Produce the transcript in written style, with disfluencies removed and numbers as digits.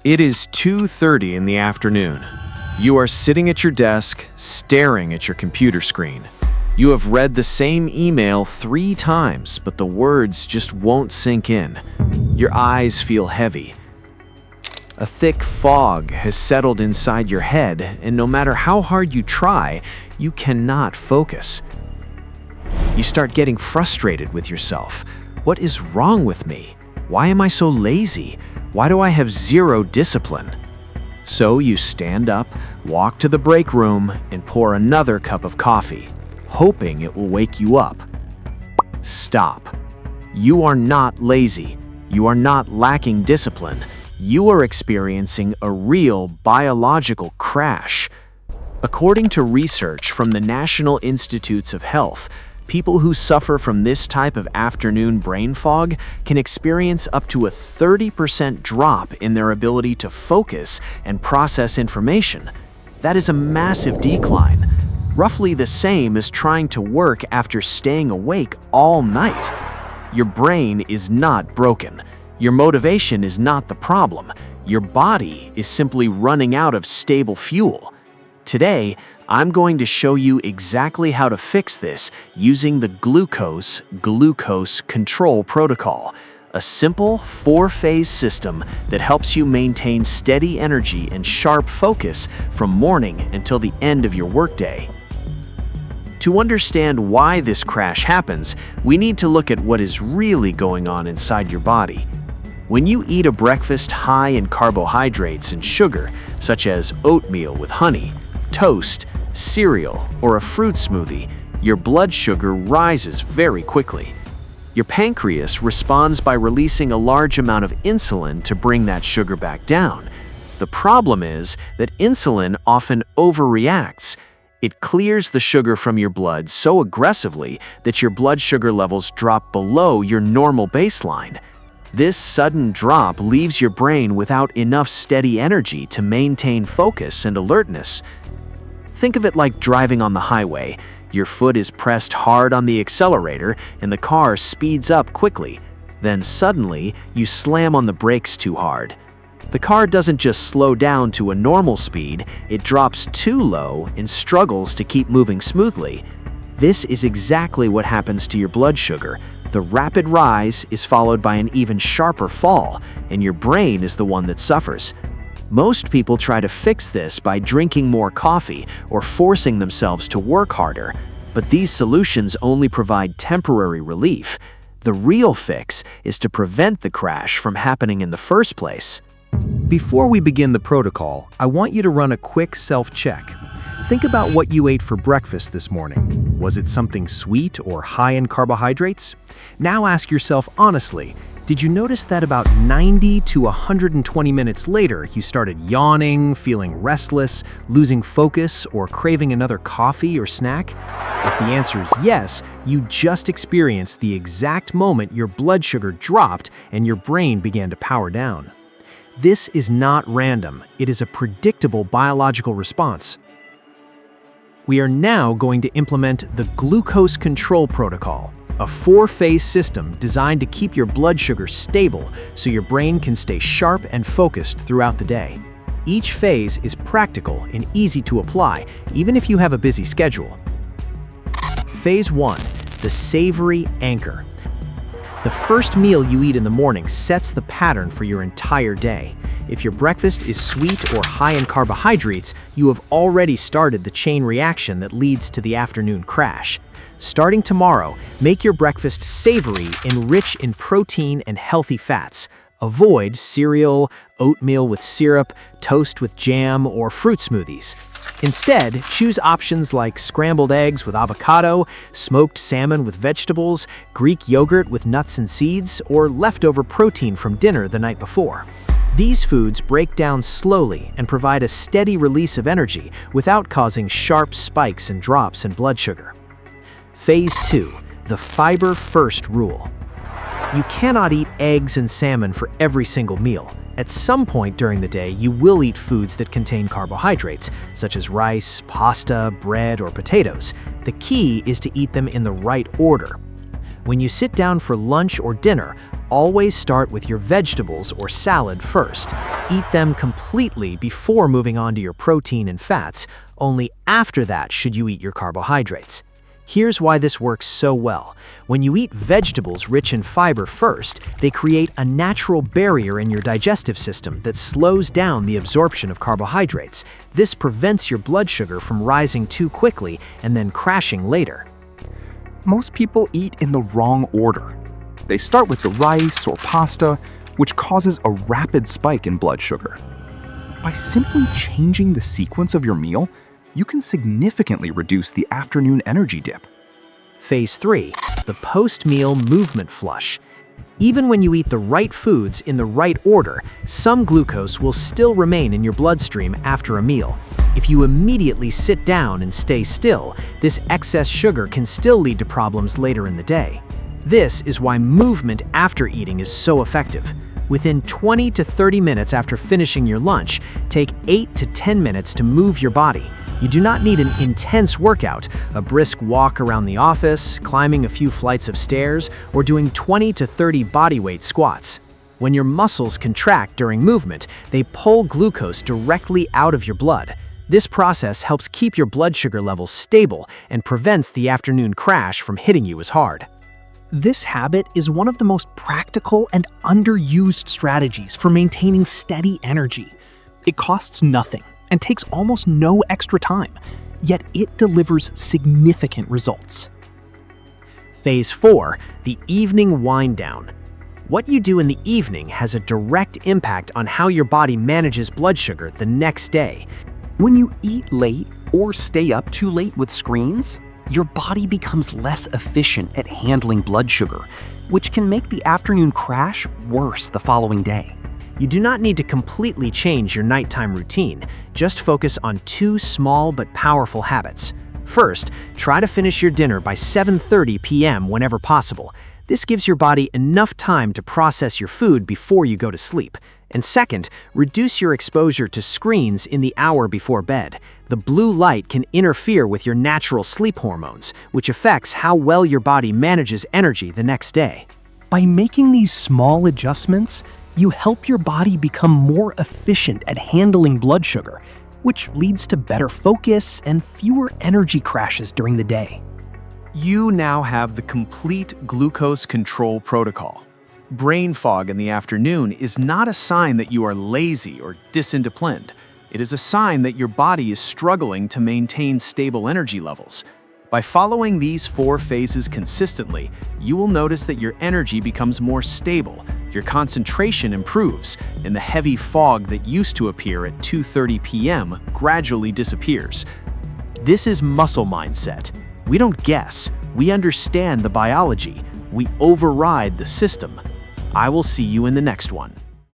It is 2:30 in the afternoon. You are sitting at your desk, staring at your computer screen. You have read the same email 3 times, but the words just won't sink in. Your eyes feel heavy. A thick fog has settled inside your head, and no matter how hard you try, you cannot focus. You start getting frustrated with yourself. What is wrong with me? Why am I so lazy? Why do I have zero discipline? So you stand up, walk to the break room, and pour another cup of coffee, hoping it will wake you up. Stop. You are not lazy. You are not lacking discipline. You are experiencing a real biological crash. According to research from the National Institutes of Health, people who suffer from this type of afternoon brain fog can experience up to a 30% drop in their ability to focus and process information. That is a massive decline, roughly the same as trying to work after staying awake all night. Your brain is not broken. Your motivation is not the problem. Your body is simply running out of stable fuel. Today, I'm going to show you exactly how to fix this using the glucose control protocol, a simple 4-phase system that helps you maintain steady energy and sharp focus from morning until the end of your workday. To understand why this crash happens, we need to look at what is really going on inside your body. When you eat a breakfast high in carbohydrates and sugar, such as oatmeal with honey, toast, cereal, or a fruit smoothie, your blood sugar rises very quickly. Your pancreas responds by releasing a large amount of insulin to bring that sugar back down. The problem is that insulin often overreacts. It clears the sugar from your blood so aggressively that your blood sugar levels drop below your normal baseline. This sudden drop leaves your brain without enough steady energy to maintain focus and alertness. Think of it like driving on the highway. Your foot is pressed hard on the accelerator and the car speeds up quickly. Then suddenly, you slam on the brakes too hard. The car doesn't just slow down to a normal speed, it drops too low and struggles to keep moving smoothly. This is exactly what happens to your blood sugar. The rapid rise is followed by an even sharper fall, and your brain is the one that suffers. Most people try to fix this by drinking more coffee or forcing themselves to work harder, but these solutions only provide temporary relief. The real fix is to prevent the crash from happening in the first place. Before we begin the protocol, I want you to run a quick self-check. Think about what you ate for breakfast this morning. Was it something sweet or high in carbohydrates? Now ask yourself honestly, did you notice that about 90 to 120 minutes later, you started yawning, feeling restless, losing focus, or craving another coffee or snack? If the answer is yes, you just experienced the exact moment your blood sugar dropped and your brain began to power down. This is not random. It is a predictable biological response. We are now going to implement the glucose control protocol, a 4-phase system designed to keep your blood sugar stable so your brain can stay sharp and focused throughout the day. Each phase is practical and easy to apply, even if you have a busy schedule. Phase 1, the savory anchor. The first meal you eat in the morning sets the pattern for your entire day. If your breakfast is sweet or high in carbohydrates, you have already started the chain reaction that leads to the afternoon crash. Starting tomorrow, make your breakfast savory and rich in protein and healthy fats. Avoid cereal, oatmeal with syrup, toast with jam, or fruit smoothies. Instead, choose options like scrambled eggs with avocado, smoked salmon with vegetables, Greek yogurt with nuts and seeds, or leftover protein from dinner the night before. These foods break down slowly and provide a steady release of energy without causing sharp spikes and drops in blood sugar. Phase 2, the fiber first rule. You cannot eat eggs and salmon for every single meal. At some point during the day, you will eat foods that contain carbohydrates, such as rice, pasta, bread, or potatoes. The key is to eat them in the right order. When you sit down for lunch or dinner, always start with your vegetables or salad first. Eat them completely before moving on to your protein and fats. Only after that should you eat your carbohydrates. Here's why this works so well. When you eat vegetables rich in fiber first, they create a natural barrier in your digestive system that slows down the absorption of carbohydrates. This prevents your blood sugar from rising too quickly and then crashing later. Most people eat in the wrong order. They start with the rice or pasta, which causes a rapid spike in blood sugar. By simply changing the sequence of your meal, you can significantly reduce the afternoon energy dip. Phase 3, the post-meal movement flush. Even when you eat the right foods in the right order, some glucose will still remain in your bloodstream after a meal. If you immediately sit down and stay still, this excess sugar can still lead to problems later in the day. This is why movement after eating is so effective. Within 20 to 30 minutes after finishing your lunch, take 8 to 10 minutes to move your body. You do not need an intense workout, a brisk walk around the office, climbing a few flights of stairs, or doing 20 to 30 bodyweight squats. When your muscles contract during movement, they pull glucose directly out of your blood. This process helps keep your blood sugar levels stable and prevents the afternoon crash from hitting you as hard. This habit is one of the most practical and underused strategies for maintaining steady energy. It costs nothing and takes almost no extra time, yet it delivers significant results. Phase 4, the evening wind down. What you do in the evening has a direct impact on how your body manages blood sugar the next day. When you eat late or stay up too late with screens, your body becomes less efficient at handling blood sugar, which can make the afternoon crash worse the following day. You do not need to completely change your nighttime routine. Just focus on 2 small but powerful habits. First, try to finish your dinner by 7:30 p.m. whenever possible. This gives your body enough time to process your food before you go to sleep. And second, reduce your exposure to screens in the hour before bed. The blue light can interfere with your natural sleep hormones, which affects how well your body manages energy the next day. By making these small adjustments, you help your body become more efficient at handling blood sugar, which leads to better focus and fewer energy crashes during the day. You now have the complete glucose control protocol. Brain fog in the afternoon is not a sign that you are lazy or disciplined. It is a sign that your body is struggling to maintain stable energy levels. By following these 4 phases consistently, you will notice that your energy becomes more stable, your concentration improves, and the heavy fog that used to appear at 2:30 p.m. gradually disappears. This is muscle mindset. We don't guess, we understand the biology. We override the system. I will see you in the next one.